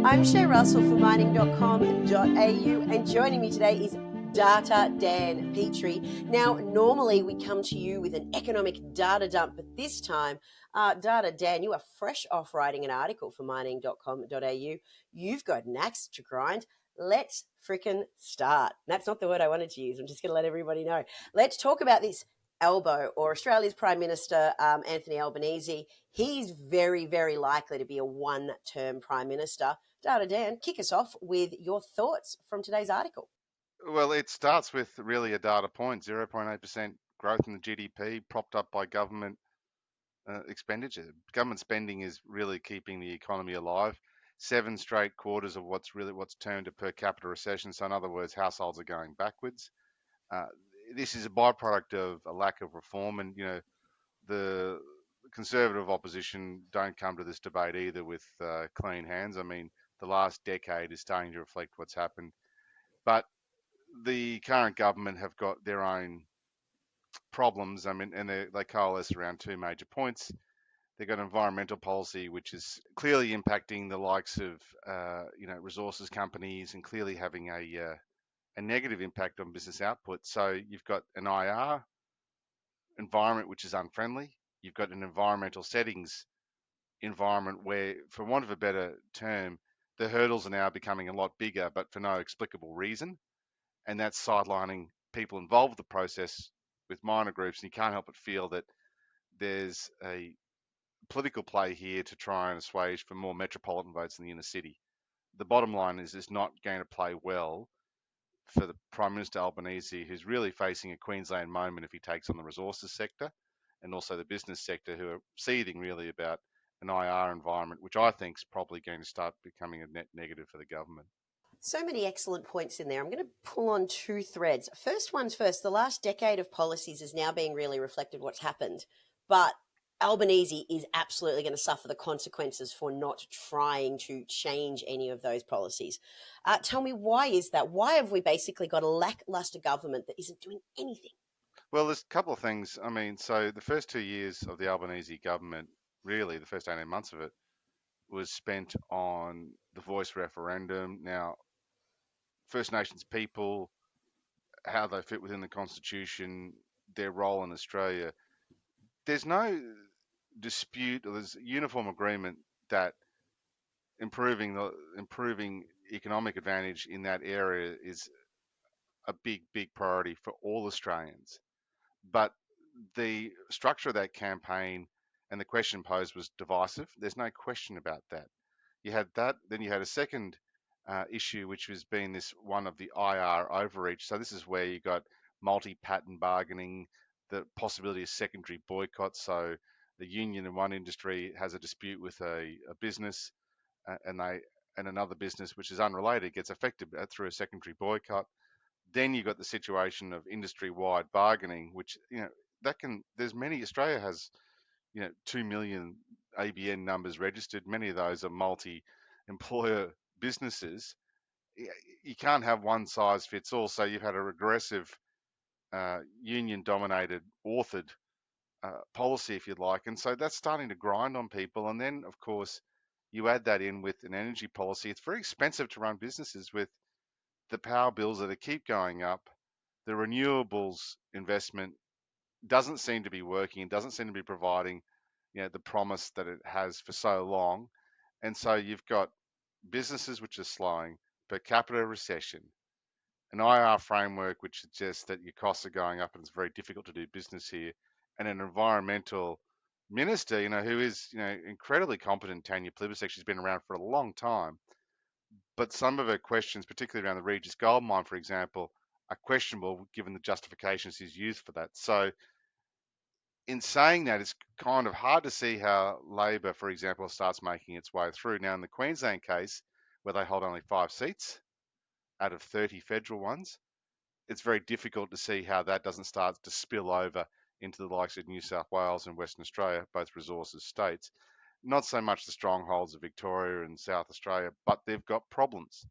I'm Shae Russell for mining.com.au, and joining me today is Data Dan Petrie. Now, normally we come to you with an economic data dump, but this time, Data Dan, you are fresh off writing an article for mining.com.au. You've got an axe to grind. Let's frickin' start. That's not the word I wanted to use. I'm just going to let everybody know. Let's talk about this Albo, or Australia's Prime Minister Anthony Albanese. He's very, very likely to be a one-term Prime Minister. Data Dan, kick us off with your thoughts from today's article. Well, it starts with really a data point, 0.8% growth in the GDP propped up by government expenditure. Government spending is really keeping the economy alive. 7 straight quarters of what's termed a per capita recession. So in other words, households are going backwards. Uh, this is a byproduct of a lack of reform, and the Conservative opposition don't come to this debate either with clean hands. I mean, the last decade is starting to reflect what's happened, but the current government have got their own problems. I mean, and they coalesce around 2 major points. They've got environmental policy, which is clearly impacting the likes of resources companies and clearly having a negative impact on business output. So you've got an IR environment which is unfriendly. You've got an environmental settings environment where, for want of a better term, the hurdles are now becoming a lot bigger, but for no explicable reason. And that's sidelining people involved with the process with minor groups. And you can't help but feel that there's a political play here to try and assuage for more metropolitan votes in the inner city. The bottom line is it's not going to play well for the Prime Minister Albanese, who's really facing a Queensland moment if he takes on the resources sector and also the business sector, who are seething really about an IR environment, which I think is probably going to start becoming a net negative for the government. So many excellent points in there. I'm going to pull on two threads. First one's first. The last decade of policies is now being really reflected what's happened. But Albanese is absolutely going to suffer the consequences for not trying to change any of those policies. Tell me, why is that? Why have we basically got a lackluster government that isn't doing anything? Well, there's a couple of things. I mean, so the first 2 years of the Albanese government, really the first 18 months of it, was spent on the voice referendum. Now, First Nations people, how they fit within the Constitution, their role in Australia. There's no dispute, or there's uniform agreement that improving economic advantage in that area is a big priority for all Australians. But the structure of that campaign and the question posed was divisive. There's no question about that. You had that, then you had a second issue, which has been this one of the IR overreach. So this is where you got multi-patent bargaining, the possibility of secondary boycotts. So the union in one industry has a dispute with a business, and another business which is unrelated gets affected through a secondary boycott. Then you've got the situation of industry-wide bargaining, which there's many. Australia has 2 million ABN numbers registered. Many of those are multi-employer businesses. You can't have one size fits all. So you've had a regressive, union-dominated, authored policy, if you'd like, and so that's starting to grind on people. And then, of course, you add that in with an energy policy. It's very expensive to run businesses with the power bills that keep going up. The renewables investment doesn't seem to be working. It doesn't seem to be providing, the promise that it has for so long. And so you've got businesses which are slowing, per capita recession, an IR framework which suggests that your costs are going up and it's very difficult to do business here, and an environmental minister, who is, incredibly competent, Tanya Plibersek. She's been around for a long time, but some of her questions, particularly around the Regis gold mine, for example, are questionable given the justifications she's used for that. So in saying that, it's kind of hard to see how Labor, for example, starts making its way through. Now, in the Queensland case, where they hold only 5 seats out of 30 federal ones, it's very difficult to see how that doesn't start to spill over into the likes of New South Wales and Western Australia, both resources states. Not so much the strongholds of Victoria and South Australia, but they've got problems.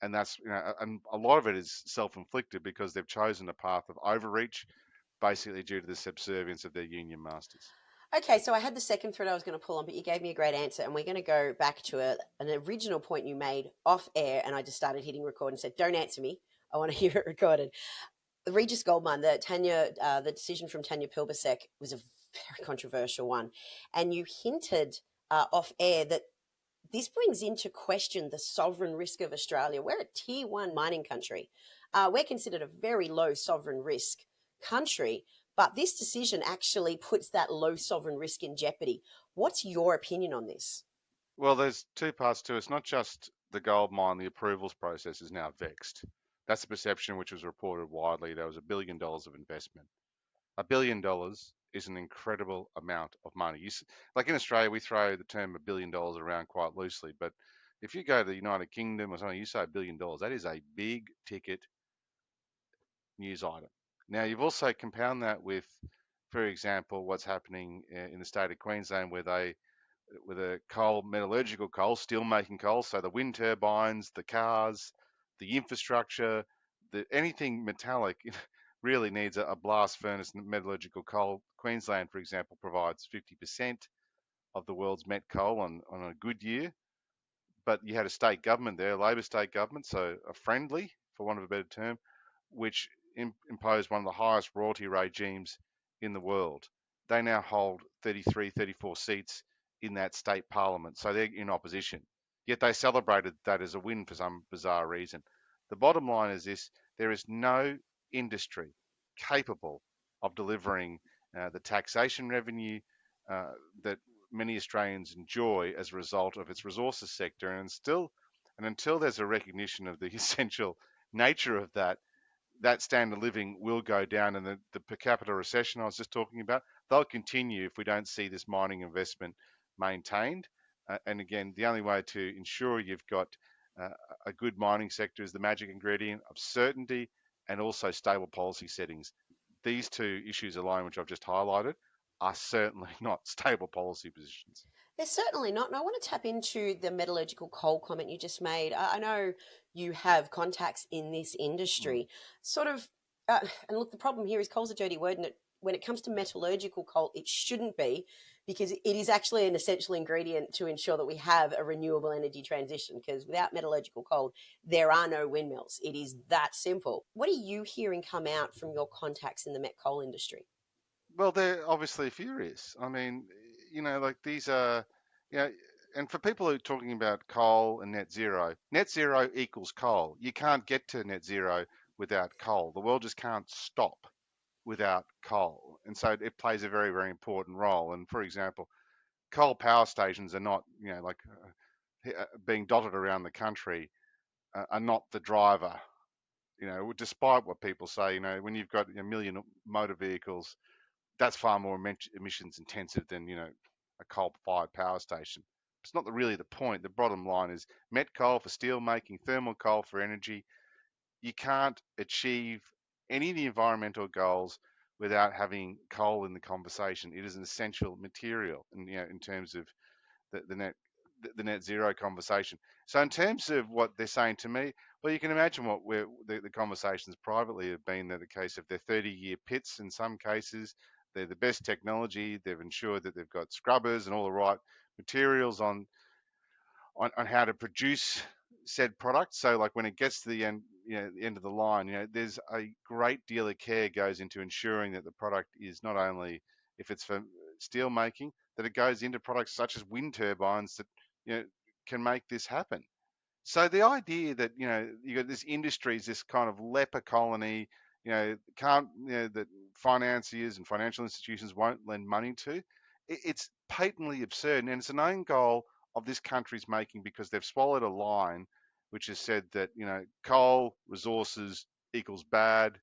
And that's, and a lot of it is self-inflicted because they've chosen a path of overreach, basically due to the subservience of their union masters. Okay, so I had the second thread I was going to pull on, but you gave me a great answer, and we're going to go back to an original point you made off air, and I just started hitting record and said, "Don't answer me. I want to hear it recorded." The Regis Goldmine, the decision from Tanya Pilbasek was a very controversial one, and you hinted off air that this brings into question the sovereign risk of Australia. We're a tier one mining country. We're considered a very low sovereign risk country, but this decision actually puts that low sovereign risk in jeopardy. What's your opinion on this? Well, there's two parts to it. It's not just the gold mine, the approvals process is now vexed. That's the perception which was reported widely. There was $1 billion of investment. $1 billion is an incredible amount of money. Like in Australia, we throw the term $1 billion around quite loosely, but if you go to the United Kingdom or something, you say $1 billion, that is a big ticket news item. Now, you've also compound that with, for example, what's happening in the state of Queensland, where they with a coal, metallurgical coal, steel making coal, so the wind turbines, the cars, the infrastructure, anything metallic really needs a blast furnace and metallurgical coal. Queensland, for example, provides 50% of the world's met coal on a good year, but you had a state government there, a Labor state government, so a friendly, for want of a better term, which imposed one of the highest royalty regimes in the world. They now hold 33, 34 seats in that state parliament, so they're in opposition. Yet they celebrated that as a win for some bizarre reason. The bottom line is this: there is no industry capable of delivering the taxation revenue uh, that many Australians enjoy as a result of its resources sector. And until there's a recognition of the essential nature of that, that standard of living will go down, and the per capita recession I was just talking about, they'll continue if we don't see this mining investment maintained. And again, the only way to ensure you've got uh, a good mining sector is the magic ingredient of certainty and also stable policy settings. These two issues alone, which I've just highlighted, are certainly not stable policy positions. They're certainly not. And I want to tap into the metallurgical coal comment you just made. I know you have contacts in this Mm. industry. Sort of, and look, the problem here is coal's a dirty word, and when it comes to metallurgical coal, it shouldn't be, because it is actually an essential ingredient to ensure that we have a renewable energy transition. Because without metallurgical coal, there are no windmills. It is that simple. What are you hearing come out from your contacts in the met coal industry? Well, they're obviously furious. I mean, like these are, you know, and for people who are talking about coal and net zero equals coal. You can't get to net zero without coal. The world just can't stop without coal. And so it plays a very, very important role. And for example, coal power stations are not, like being dotted around the country, are not the driver. Despite what people say, when you've got a million motor vehicles, that's far more emissions intensive than a coal-fired power station. It's not really the point. The bottom line is met coal for steel making, thermal coal for energy. You can't achieve any of the environmental goals without having coal in the conversation. It is an essential material, and in terms of the net the net zero conversation. So in terms of what they're saying to me, well, you can imagine what the conversations privately have been. They're the case of their 30-year pits in some cases. They're the best technology. They've ensured that they've got scrubbers and all the right materials on how to produce said product. So like when it gets to the end of the line, there's a great deal of care goes into ensuring that the product is not only, if it's for steel making, that it goes into products such as wind turbines that you know can make this happen. So the idea that you got this industry is this kind of leper colony, can't that financiers and financial institutions won't lend money to, it's patently absurd, and it's an own goal of this country's making because they've swallowed a line which has said that coal resources equals bad,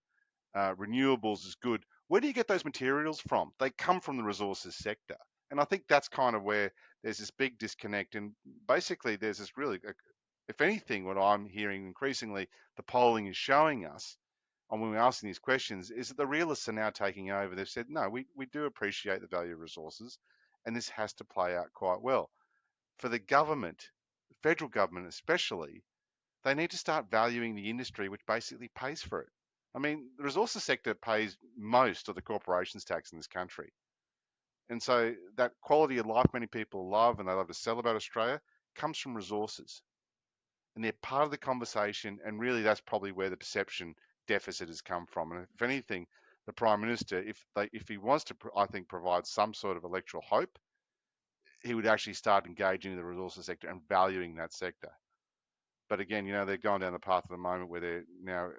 renewables is good. Where do you get those materials from? They come from the resources sector, and I think that's kind of where there's this big disconnect. And basically, there's this really, if anything, what I'm hearing increasingly, the polling is showing us, and when we're asking these questions, is that the realists are now taking over. They've said, no, we do appreciate the value of resources, and this has to play out quite well. For the government, federal government especially, they need to start valuing the industry, which basically pays for it. I mean, the resources sector pays most of the corporations tax in this country. And so that quality of life many people love and they love to sell about Australia comes from resources. And they're part of the conversation. And really, that's probably where the perception deficit has come from. And if anything, the Prime Minister, if he wants to, I think, provide some sort of electoral hope, he would actually start engaging in the resources sector and valuing that sector. But again, they're going down the path at the moment where they're now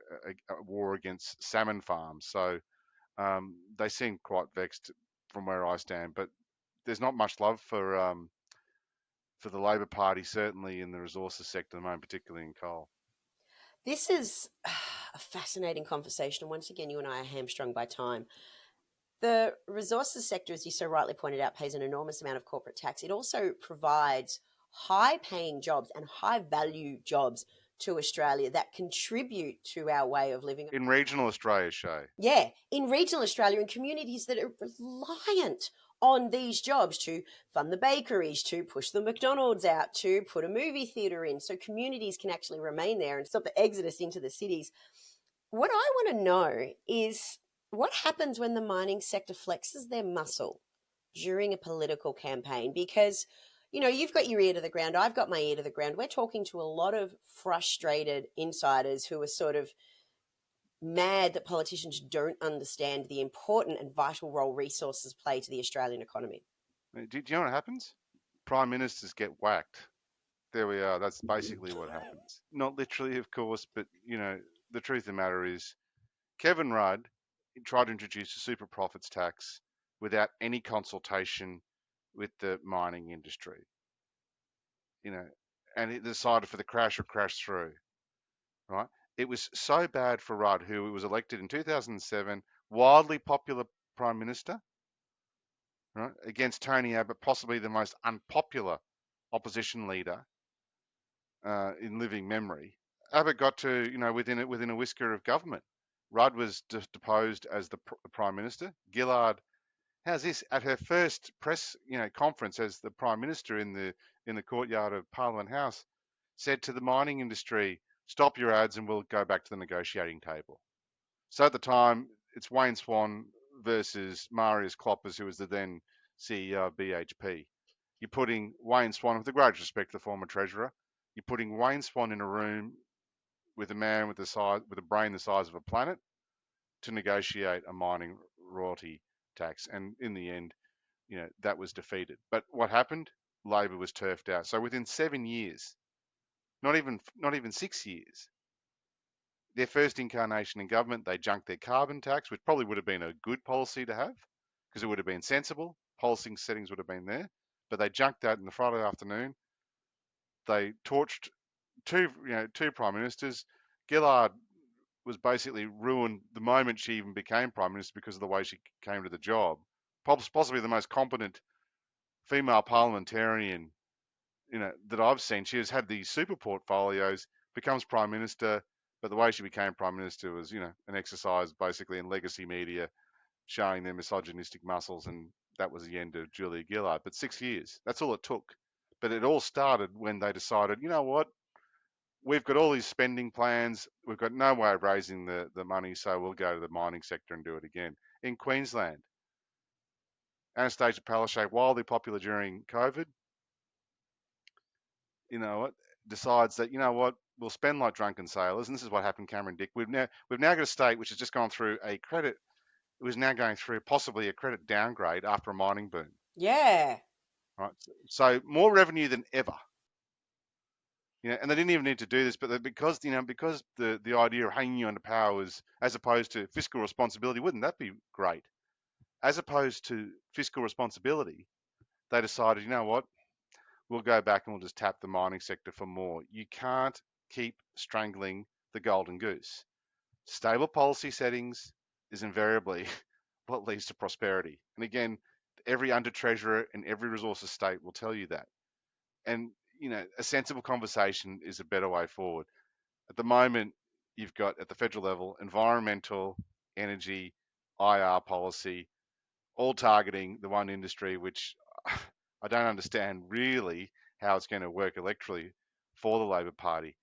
a war against salmon farms. So they seem quite vexed from where I stand. But there's not much love for the Labor Party, certainly in the resources sector at the moment, particularly in coal. This is a fascinating conversation. And once again, you and I are hamstrung by time. The resources sector, as you so rightly pointed out, pays an enormous amount of corporate tax. It also provides high paying jobs and high value jobs to Australia that contribute to our way of living. In regional Australia, Shae. Yeah, in regional Australia, in communities that are reliant on these jobs to fund the bakeries, to push the McDonald's out, to put a movie theatre in, so communities can actually remain there and stop the exodus into the cities. What I want to know is what happens when the mining sector flexes their muscle during a political campaign? Because, you've got your ear to the ground, I've got my ear to the ground. We're talking to a lot of frustrated insiders who are sort of mad that politicians don't understand the important and vital role resources play to the Australian economy. Do you know what happens? Prime ministers get whacked. There we are. That's basically what happens. Not literally, of course, but the truth of the matter is, Kevin Rudd tried to introduce a super profits tax without any consultation with the mining industry. And it decided for the crash or crash through. Right? It was so bad for Rudd, who was elected in 2007, wildly popular prime minister, right, against Tony Abbott, possibly the most unpopular opposition leader in living memory. Abbott got to, within a whisker of government. Rudd was deposed as the prime minister. Gillard, how's this? At her first press, conference as the prime minister in the courtyard of Parliament House, said to the mining industry, "Stop your ads, and we'll go back to the negotiating table." So at the time, it's Wayne Swan versus Marius Kloppers, who was the then CEO of BHP. You're putting Wayne Swan, with the greatest respect to the former treasurer, you're putting Wayne Swan in a room with a man with a brain the size of a planet to negotiate a mining royalty tax. And in the end, that was defeated. But what happened? Labor was turfed out. So within 7 years, not even 6 years, their first incarnation in government, they junked their carbon tax, which probably would have been a good policy to have because it would have been sensible. Policy settings would have been there, but they junked that in the Friday afternoon. They torched two prime ministers. Gillard was basically ruined the moment she even became prime minister because of the way she came to the job. Possibly the most competent female parliamentarian that I've seen. She has had these super portfolios, becomes prime minister, but the way she became prime minister was, an exercise basically in legacy media showing their misogynistic muscles, and that was the end of Julia Gillard. But 6 years, that's all it took. But it all started when they decided, you know what, we've got all these spending plans, we've got no way of raising the money, so we'll go to the mining sector and do it again. In Queensland, Anastasia Palaszczuk, wildly popular during COVID, decides that, we'll spend like drunken sailors, and this is what happened, Cameron Dick. We've now got a state which has just gone through it was now going through possibly a credit downgrade after a mining boom. Yeah. Right. So more revenue than ever. And they didn't even need to do this, but because the idea of hanging you under power was, as opposed to fiscal responsibility, wouldn't that be great? As opposed to fiscal responsibility, they decided, you know what, we'll go back and we'll just tap the mining sector for more. You can't keep strangling the golden goose. Stable policy settings is invariably what leads to prosperity. And again, every under treasurer in every resources state will tell you that. And a sensible conversation is a better way forward. At the moment, you've got at the federal level environmental, energy, IR policy, all targeting the one industry, which I don't understand really how it's going to work electorally for the Labor Party.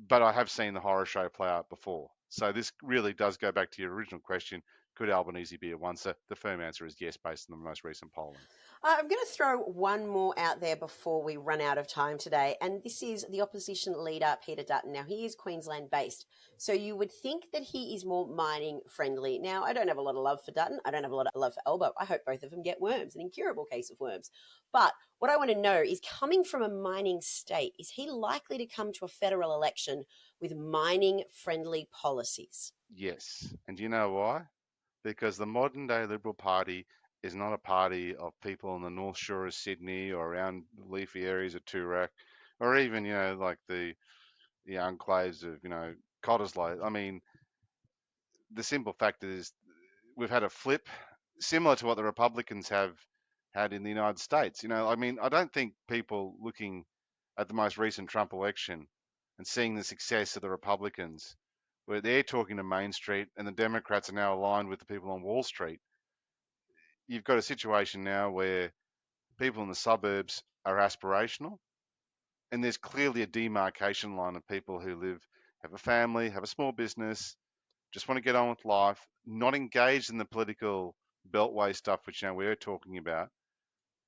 But I have seen the horror show play out before. So this really does go back to your original question. Could Albanese be a once? The firm answer is yes, based on the most recent polling. I'm going to throw one more out there before we run out of time today, and this is the opposition leader, Peter Dutton. Now, he is Queensland based, so you would think that he is more mining friendly. Now, I don't have a lot of love for Dutton. I don't have a lot of love for Albo. I hope both of them get worms, an incurable case of worms. But what I want to know is, coming from a mining state, is he likely to come to a federal election with mining friendly policies? Yes, and do you know why? Because the modern day Liberal Party is not a party of people on the North Shore of Sydney or around the leafy areas of Toorak, or even, like the enclaves of, Cottesloe. I mean, the simple fact is we've had a flip similar to what the Republicans have had in the United States. I mean, I don't think people looking at the most recent Trump election and seeing the success of the Republicans, where they're talking to Main Street and the Democrats are now aligned with the people on Wall Street, you've got a situation now where people in the suburbs are aspirational, and there's clearly a demarcation line of people who have a family, have a small business, just want to get on with life, not engaged in the political beltway stuff, which now we're talking about,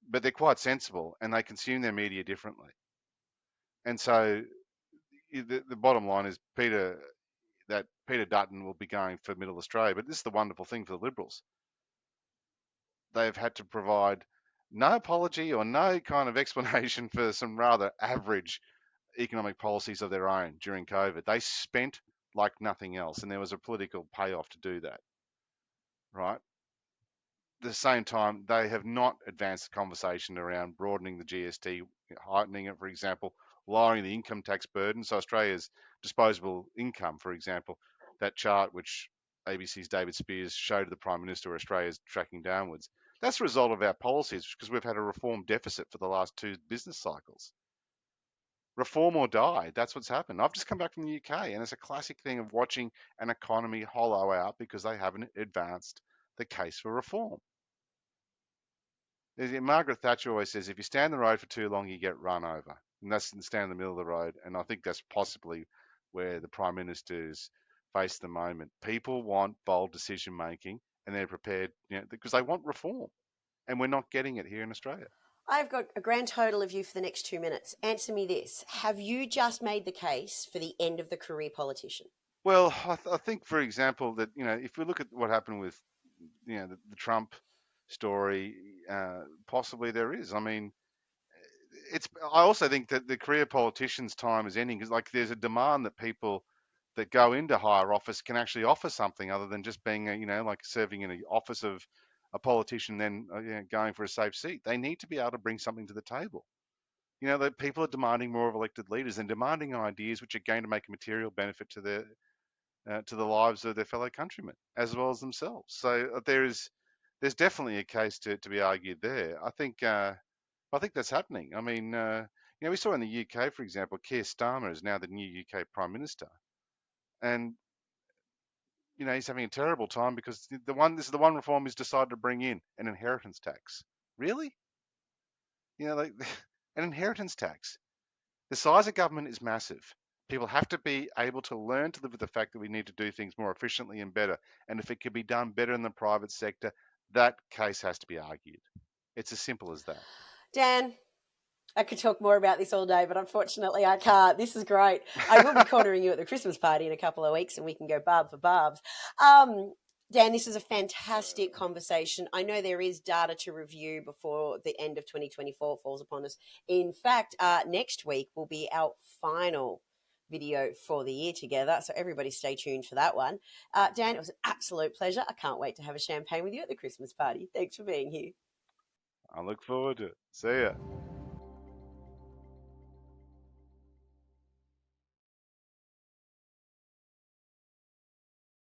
but they're quite sensible and they consume their media differently. And so the bottom line is that Peter Dutton will be going for Middle Australia. But this is the wonderful thing for the Liberals. They've had to provide no apology or no kind of explanation for some rather average economic policies of their own during COVID. They spent like nothing else, and there was a political payoff to do that, right? At the same time, they have not advanced the conversation around broadening the GST, heightening it, for example, lowering the income tax burden. So Australia's disposable income, for example, that chart which ABC's David Spears showed to the Prime Minister where Australia's tracking downwards, that's a result of our policies because we've had a reform deficit for the last two business cycles. Reform or die, that's what's happened. I've just come back from the UK, and it's a classic thing of watching an economy hollow out because they haven't advanced the case for reform. Margaret Thatcher always says, if you stand in the road for too long, you get run over. And that's stand in the middle of the road. And I think that's possibly where the Prime Minister's face at the moment. People want bold decision making and they're prepared, because they want reform. And we're not getting it here in Australia. I've got a grand total of you for the next 2 minutes. Answer me this. Have you just made the case for the end of the career politician? Well, I think, for example, that, if we look at what happened with, the Trump story, possibly there is. I mean, I also think that the career politician's time is ending because, like, there's a demand that people that go into higher office can actually offer something other than just being like serving in the office of a politician, then going for a safe seat. They need to be able to bring something to the table. That people are demanding more of elected leaders and demanding ideas which are going to make a material benefit to the lives of their fellow countrymen as well as themselves. So there's definitely a case to be argued there. I think that's happening. I mean, we saw in the UK, for example, Keir Starmer is now the new UK Prime Minister, and he's having a terrible time because this is the one reform he's decided to bring in, an inheritance tax. Really? Like an inheritance tax. The size of government is massive. People have to be able to learn to live with the fact that we need to do things more efficiently and better. And if it could be done better in the private sector, that case has to be argued. It's as simple as that. Dan, I could talk more about this all day, but unfortunately I can't. This is great. I will be cornering you at the Christmas party in a couple of weeks and we can go barb for barbs. Dan, this is a fantastic conversation. I know there is data to review before the end of 2024 falls upon us. In fact, next week will be our final video for the year together. So everybody stay tuned for that one. Dan, it was an absolute pleasure. I can't wait to have a champagne with you at the Christmas party. Thanks for being here. I look forward to it. See ya.